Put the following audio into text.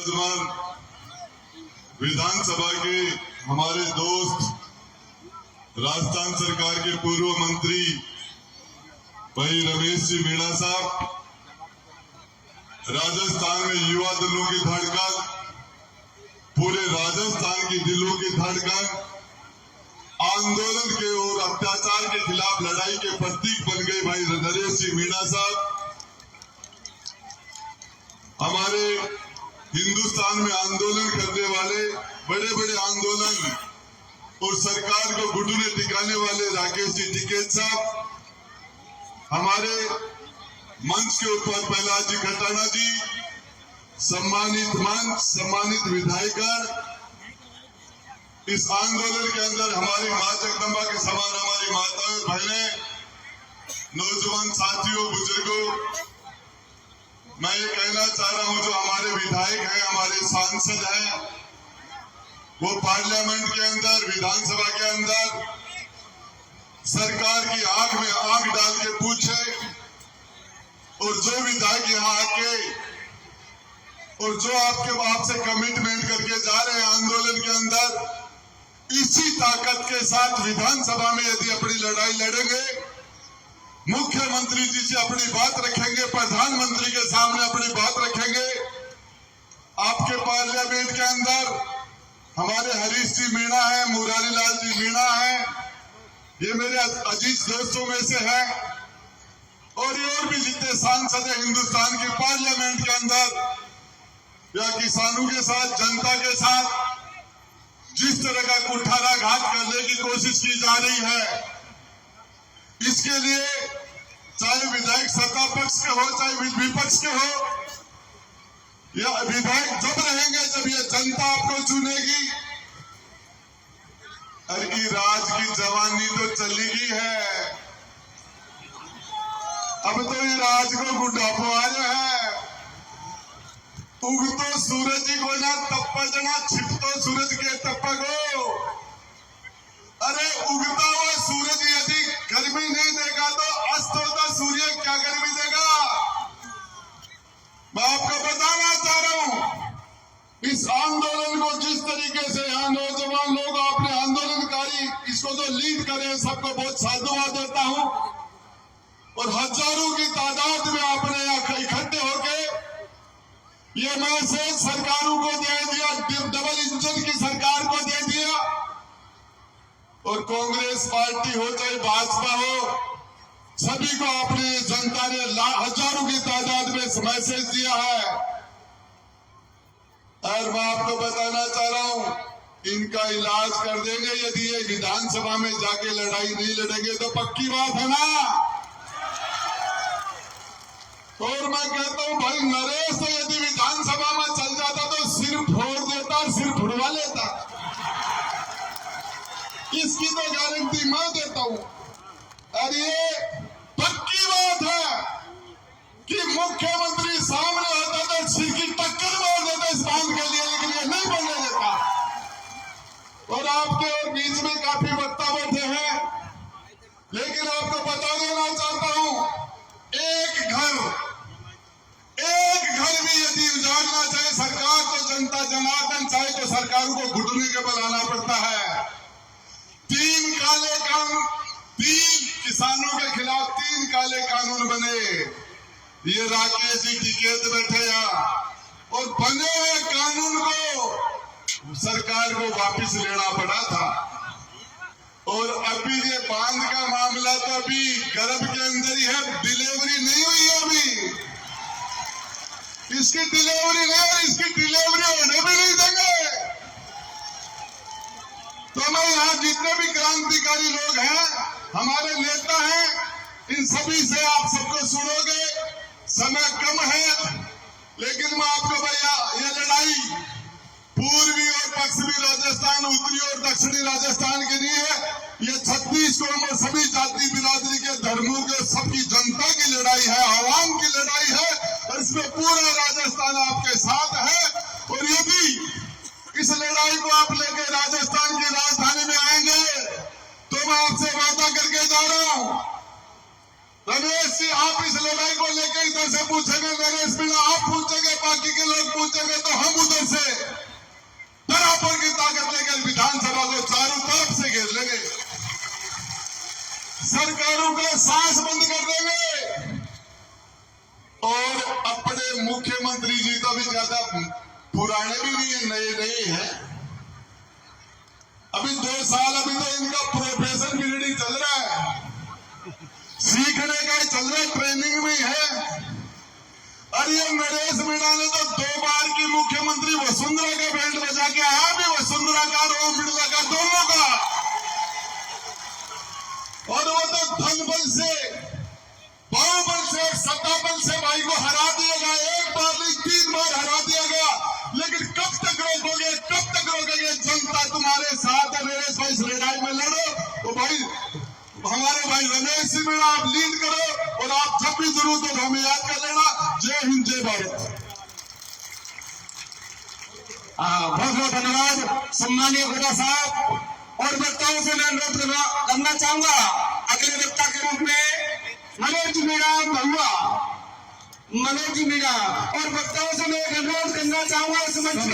नौजवान विधानसभा के हमारे दोस्त राजस्थान सरकार के पूर्व मंत्री भाई रमेश जी मीणा साहब, राजस्थान में युवा दिलों की धड़कन, पूरे राजस्थान की दिलों की धड़कन, आंदोलन के और अत्याचार के खिलाफ लड़ाई के प्रतीक बन गए भाई नरेश जी मीणा साहब। हमारे हिंदुस्तान में आंदोलन करने वाले, बड़े बड़े आंदोलन और सरकार को घुटने टिकाने वाले राकेश जी टिकैत साहब, हमारे मंच के ऊपर प्रहलाद जी खटाना जी, सम्मानित मंच, सम्मानित विधायकगण, इस आंदोलन के अंदर हमारी मां जगदम्बा के समान हमारी माताएं और बहनें, नौजवान साथियों, बुजुर्गों, मैं ये कहना चाह रहा हूं, जो हमारे विधायक हैं, हमारे सांसद हैं, वो पार्लियामेंट के अंदर, विधानसभा के अंदर सरकार की आंख में आंख डाल के पूछे, और जो विधायक यहाँ आके और जो आपसे कमिटमेंट करके जा रहे हैं आंदोलन के अंदर, इसी ताकत के साथ विधानसभा में यदि अपनी लड़ाई लड़ेंगे, मुख्यमंत्री जी से अपनी बात रखेंगे, प्रधानमंत्री के सामने अपनी बात रखेंगे, आपके पार्लियामेंट के अंदर हमारे हरीश जी मीणा है, मुरारी लाल जी मीणा है, ये मेरे अजीज दोस्तों में से हैं, और ये और भी जितने सांसद हैं हिंदुस्तान के पार्लियामेंट के अंदर, या किसानों के साथ, जनता के साथ जिस तरह का कुठाराघात करने की कोशिश की जा रही है, इसके लिए चाहे विधायक सत्ता पक्ष के हो चाहे विपक्ष के हो, या विधायक जब रहेंगे जब ये जनता आपको चुनेगी। अरे की राज की जवानी तो चली गई है, अब तो ये राज को बुढ़ापो आ रहा है। उगतो सूरज को ना तप्पा जना, छिपतो सूरज के तप्पा को। अरे उगता हुआ सूरज यदि गर्मी नहीं देगा तो अस्त होता सूर्य क्या गर्मी देगा? मैं आपको बताना चाह रहा हूं, इस आंदोलन को जिस तरीके से यहाँ नौजवान लोग, आपने आंदोलनकारी इसको जो लीड करे, सबको बहुत साधुवाद देता हूं, और हजारों की तादाद में आपने यहाँ इकट्ठे होके ये मैसेज सरकारों को दे दिया, डबल इंजन की सरकार को दे दिया, और कांग्रेस पार्टी हो चाहे भाजपा हो, सभी को आपने, जनता ने हजारों की तादाद में मैसेज दिया है। और मैं आपको बताना चाह रहा हूं, इनका इलाज कर देंगे यदि ये विधानसभा में जाके लड़ाई नहीं लड़ेंगे तो, पक्की बात है ना। और मैं कहता हूं भाई, नरेश तो यदि विधानसभा में चल जाता तो सिर फोड़ देता, सिर फुड़वा लेता, इसकी तो गारंटी मैं देता हूं। और ये पक्की बात है कि मुख्यमंत्री सामने होता तो सिर की टक्कर मार देता इस बात के लिए, लेकिन ये नहीं बोलने देता। और आपके और बीच में काफी वक्ता बैठे हैं, लेकिन आपको बता देना चाहता हूं, एक घर भी यदि उजाड़ना चाहे सरकार तो जनता जनार्दन चाहे तो सरकारों को घुटने के बल आना पड़ता है। 3 काले कानून, 3 किसानों के खिलाफ 3 काले कानून बने, ये राकेश जी टिकैत बैठे यहाँ, और बने हुए कानून को सरकार को वापस लेना पड़ा था। और अभी ये बांध का मामला तो अभी गर्भ के अंदर ही है, डिलीवरी नहीं हुई है अभी, इसकी डिलीवरी नहीं, इसकी डिलीवरी होने भी नहीं देंगे। तो मैं यहाँ जितने भी क्रांतिकारी लोग हैं, हमारे नेता हैं, इन सभी से आप सबको सुनोगे, समय कम है, लेकिन मैं आपको भैया, ये लड़ाई पूर्वी और पश्चिमी राजस्थान, उत्तरी और दक्षिणी राजस्थान की नहीं है, ये 36 कौम और सभी जाति बिरादरी के, धर्मों के, सबकी जनता की लड़ाई है, आवाम की लड़ाई है, और इसमें पूरा राजस्थान आपके साथ है। और यदि इस लड़ाई को आप लेके राजस्थान की राजधानी में आएंगे तो मैं आपसे वादा करके जा रहा हूं, रमेश जी आप इस लड़ाई को लेकर इधर से पूछेंगे, नरेश मीणा आप पूछेंगे, बाकी के लोग पूछेंगे, तो हम उधर सरकारों का सांस बंद कर देंगे। और अपने मुख्यमंत्री जी तो अभी ज्यादा पुराने भी नहीं है, नए नए हैं, अभी 2 साल अभी तो इनका प्रोफेशन पीरियड चल रहा है, सीखने का ही चल रहा है, ट्रेनिंग में है। और ये नरेश मीणा ने तो 2 बार की मुख्यमंत्री वसुंधरा का बैंड बजा के आया, भी वसुंधरा का और ओम बिड़ला का, दोनों का। और वो तो धन बल से, बहुबल से, सत्ता बल से भाई को हरा दिया गया, 1 बार नहीं 3 बार हरा दिया गया। लेकिन कब तक रोकोगे, कब तक रोकोगे? जनता तुम्हारे साथ है। नरेश भाई इस लड़ाई में लड़ो, तो भाई हमारे भाई रमेश सिंह मीणा आप लीड करो, और आप जब भी जरूरत हो हमें याद कर लेना। जय हिंद, जय भारत। बहुत बहुत धन्यवाद सम्मानीय गोटा साहब। और वक्ताओं से मैं अनुरोध करना चाहूंगा अगले वक्ता के रूप में मनोज मीणा भगुआ, मनोज मीणा। और वक्ताओं से मैं अनुरोध करना चाहूंगा इस मंच